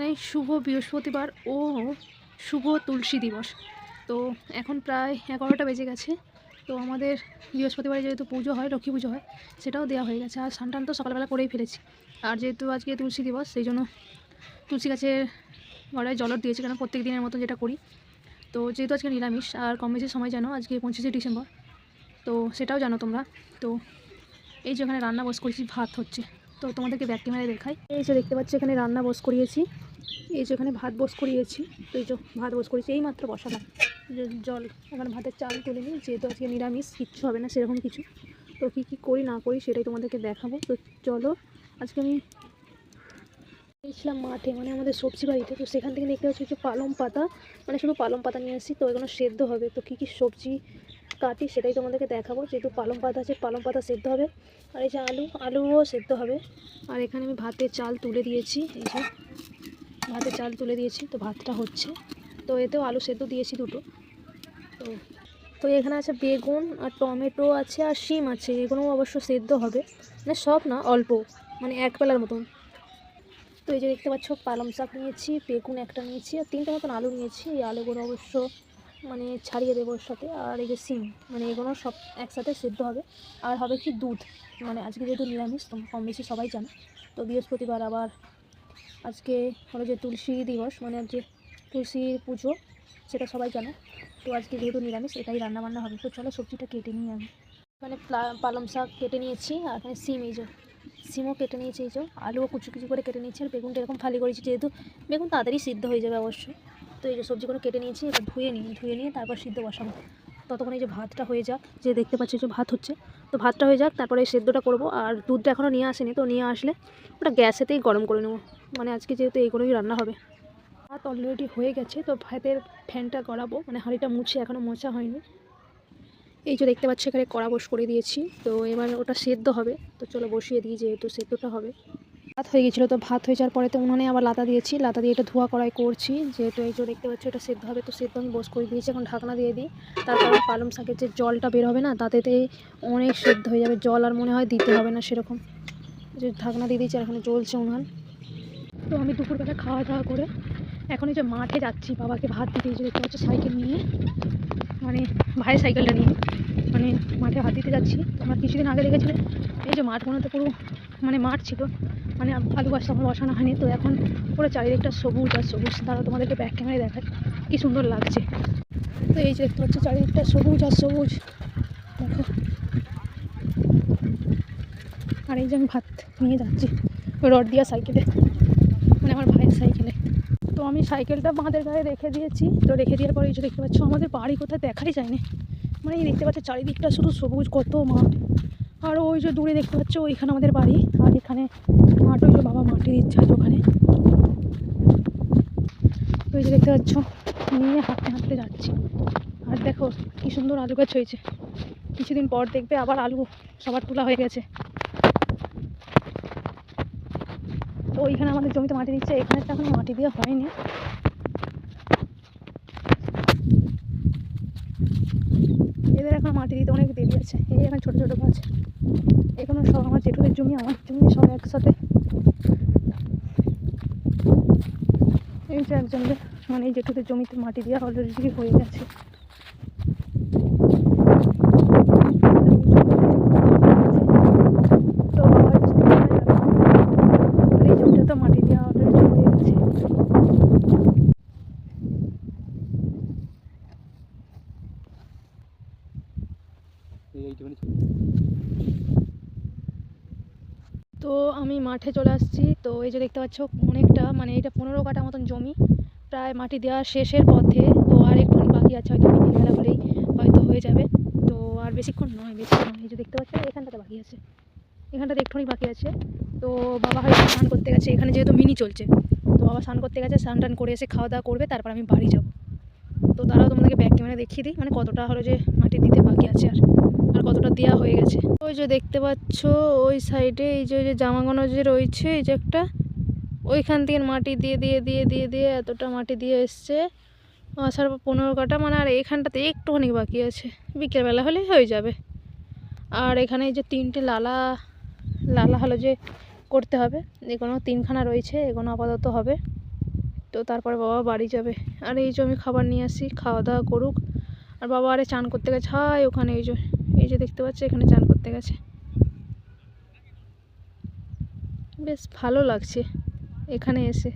জানাই শুভ বৃহস্পতিবার ও শুভ তুলসী দিবস। তো এখন প্রায় 11টা বেজে গেছে। তো আমাদের বৃহস্পতিবারে যেহেতু পুজো হয়, লক্ষ্মী পুজো হয়, সেটাও দেওয়া হয়ে গেছে। আর স্নান টান তো সকালবেলা করেই ফেলেছি। আর যেহেতু আজকে তুলসী দিবস, সেই জন্য তুলসী গাছের গড়ায় জলর দিয়েছি, কারণ প্রত্যেক দিনের মতো যেটা করি। তো যেহেতু আজকে নিরামিষ আর কম বেশি সময় জানো, আজকে 25শে ডিসেম্বর, তো সেটাও জানো তোমরা। তো এই যে এখানে রান্না বস করেছি, ভাত হচ্ছে। তো তোমাদেরকে ব্যাক ক্যামেরায় দেখাই। এই যে দেখতে পাচ্ছি এখানে রান্না বস করিয়েছি, এই যে এখানে ভাত বস করিয়েছি। তো এই যে ভাত বস করেছি, এই মাত্র বসালাম। যে জল, এখানে ভাতের চাল তুলে নিই, যেহেতু আজকে নিরামিষ, কিচ্ছু হবে না সেরকম কিছু। তো কী কী করি না করি সেটাই তোমাদেরকে দেখাবো। তো চলো, আজকে আমি গিয়েছিলাম মাঠে, মানে আমাদের সবজি বাড়িতে। তো সেখান থেকে দেখতে পাচ্ছি যে পালং পাতা, মানে শুধু পালং পাতা নিয়ে আসি। তো এগুলো সেদ্ধ হবে। তো কী কী সবজি কাটি সেটাই তোমাদেরকে দেখাবো। যেহেতু পালং পাতা আছে, পালং পাতা সেদ্ধ হবে। আর এই যে আলুও সেদ্ধ হবে। আর এখানে আমি ভাতের চাল তুলে দিয়েছি, এই যে ভাতের চাল তুলে দিয়েছি। তো ভাতটা হচ্ছে। তো এতেও আলু সেদ্ধ দিয়েছি দুটো। তো তো এখানে আছে বেগুন আর টমেটো আছে আর শিম আছে, এগুলো অবশ্য সেদ্ধ হবে, মানে সব না, অল্প, মানে এক বেলার মতন। তো এই যে দেখতে পাচ্ছ পালং শাক নিয়েছি, বেগুন একটা নিয়েছি আর 3টে মতন আলু নিয়েছি। এই আলুগুলো অবশ্য মানে ছাড়িয়ে দেবো ওর সাথে। আর এই যে সিম, মানে এগুলো সব একসাথে সেদ্ধ হবে। আর হবে কি দুধ, মানে আজকে যেহেতু নিরামিষ, তোমরা কম বেশি সবাই জানো। তো বৃহস্পতিবার, আবার আজকে হলো যে তুলসী দিবস, মানে আজকে তুলসীর পুজো, সেটা সবাই জানো। তো আজকে যেহেতু নিরামিষ, এটাই রান্নাবান্না হবে। তো চলো সবজিটা কেটে নিই আমি। এখানে পালং শাক কেটে নিয়েছি, আর এখানে সিম, এই যে সিমও কেটে নিয়েছি, এই যে আলুও কুচি কুচি করে কেটে নিয়েছি। আর বেগুনটা এরকম ফালি করেছি, যেহেতু বেগুন তাড়াতাড়ি সিদ্ধ হয়ে যাবে অবশ্যই। তো এই যে সবজিগুলো কেটে নিয়েছি, এবার ধুয়ে নিয়ে তারপর সিদ্ধ বসাবো। ততক্ষণ এই যে ভাতটা হয়ে যাক, যে দেখতে পাচ্ছি যে ভাত হচ্ছে। তো ভাতটা হয়ে যাক, তারপরে এই সেদ্ধটা করবো। আর দুধটা এখনও নিয়ে আসেনি, তো নিয়ে আসলে ওটা গ্যাসেতেই গরম করে নেবো। মানে আজকে যেহেতু এইগুলোই রান্না হবে। ভাত অলরেডি হয়ে গেছে। তো ভাতের ফ্যানটা গড়াবো, মানে হাঁড়িটা মুছে, এখনও মোছা হয়নি। এই যে দেখতে পাচ্ছি এখানে কড়া বস করে দিয়েছি। তো এবার ওটা সেদ্ধ হবে। তো চলো বসিয়ে দিই, যেহেতু সেদ্ধটা হবে। ভাত হয়ে গেছিলো, তো ভাত হয়ে যাওয়ার পরে তো উনুনে আবার লাতা দিয়েছি, লাতা দিয়ে এটা ধোয়া কড়াই করছি। যেহেতু এই যে দেখতে পাচ্ছি এটা সেদ্ধ হবে, তো সেদ্ধ আমি বস করে দিয়েছি। এখন ঢাকনা দিয়ে দিই, তারপর পালং শাকের যে জলটা বের হবে না, তাতেতে অনেক সেদ্ধ হয়ে যাবে। জল আর মনে হয় দিতে হবে না সেরকম। যে ঢাকনা দিয়ে দিয়েছি, আর এখানে জ্বলছে উনান। তো আমি দুপুরবেলা খাওয়া দাওয়া করে এখন এই যে মাঠে যাচ্ছি বাবাকে ভাত দিতে। এই যে দেখতে পাচ্ছি সাইকেল নিয়ে, মানে ভাইয়ের সাইকেলটা নিয়ে, মানে মাঠে ভাত দিতে যাচ্ছি। তোমরা কিছুদিন আগে দেখেছিলে এই যে মাঠগুলোতে পুরো মানে মাঠ ছিল, মানে আলু গাছ তখন বসানো হয়নি। তো এখন পুরো চারিদিকটা সবুজ আর সবুজ। তারা তোমাদেরকে ব্যাক ক্যামেরায় দেখায় কি সুন্দর লাগছে। তো এই যে দেখতে পাচ্ছি চারিদিকটা সবুজ আর সবুজ, দেখো। আর এই যে আমি ভাত নিয়ে যাচ্ছি রড দিয়া সাইকেলে, মানে আমার ভাইয়ের সাইকেলে। তো আমি সাইকেলটা বাঁধের গায়ে রেখে দিয়েছি। তো রেখে দেওয়ার পরে এই যে দেখতে পাচ্ছ আমাদের বাড়ি কোথায় দেখাই যায় না, মানে এই দেখতে পাচ্ছ চারিদিকটা শুধু সবুজ, কত মাঠ। আর ওই যে দূরে দেখতে পাচ্ছ ওইখানে আমাদের বাড়ি, আর এখানে মাঠ, ওই যে বাবা মাটি দিচ্ছে ওখানে। তো এই যে দেখতে পাচ্ছ নিয়ে হাঁটতে হাঁটতে যাচ্ছি। আর দেখো কি সুন্দর আলু গাছ হয়েছে। কিছুদিন পর দেখবে আবার আলু সবার তোলা হয়ে গেছে। তো ওইখানে আমাদের জমিতে মাটি দিচ্ছে, এখানে তো এখন মাটি দেওয়া হয়নি। এদের এখন মাটি দিতে অনেক দেরি আছে। এই এখন ছোটো ছোটো গাছ, এখানে সব আমার জেঠুদের জমি, আমার জমি সব একসাথে। এই যে একজনের, মানে এই জেঠুদের জমিতে মাটি দেওয়া অলরেডি হয়ে গেছে। তো এই জমিটা তো মাটি দেওয়া অলরেডি হয়ে গেছে। তো আমি মাঠে চলে আসছি। তো এই যে দেখতে পাচ্ছ অনেকটা, মানে এটা 15 কাঠা মতন জমি, প্রায় মাটি দেওয়া শেষের পথে। তো আর একটুখানি বাকি আছে, হয়তো বিকেলবেলা হলেই হয়তো হয়ে যাবে। তো আর বেশিক্ষণ নয়, এই যে দেখতে পাচ্ছ এখানটাতে বাকি আছে, এখানটাতে একটুখানি বাকি আছে। তো বাবা হয়তো স্নান করতে গেছে, এখানে যেহেতু মিনি চলছে। তো বাবা স্নান করতে গেছে, স্নান টান করে এসে খাওয়া দাওয়া করবে, তারপর আমি বাড়ি যাব। তো তারাও তোমাদেরকে ব্যাক ক্যামেরা দেখিয়ে দিই, মানে কতটা হলো যে মাটি দিতে বাকি আছে, আর কতটা দেওয়া হয়ে গেছে। ওই যে দেখতে পাচ্ছ ওই সাইডে এই যে জামাগুলো যে রয়েছে, এই যে একটা, ওইখান থেকে মাটি দিয়ে দিয়ে দিয়ে দিয়ে দিয়ে এতটা মাটি দিয়ে এসছে। আসার 15 কাঠা, মানে আর এইখানটাতে একটুখানি বাকি আছে, বিকেলবেলা হলেই হয়ে যাবে। আর এখানে যে 3টে লালা লালা হলো যে করতে হবে, এগুলো 3খানা রয়েছে, এগুলো আপাতত হবে। তো তারপরে বাবা বাড়ি যাবে। আর এই যে আমি খাবার নিয়ে আসি, খাওয়া দাওয়া করুক। আর বাবা আরে চান করতে গেছে, হাই ওখানে এই যে দেখতে পাচ্ছি এখানে চান করতে গেছে। বেশ ভালো লাগছে এখানে এসে।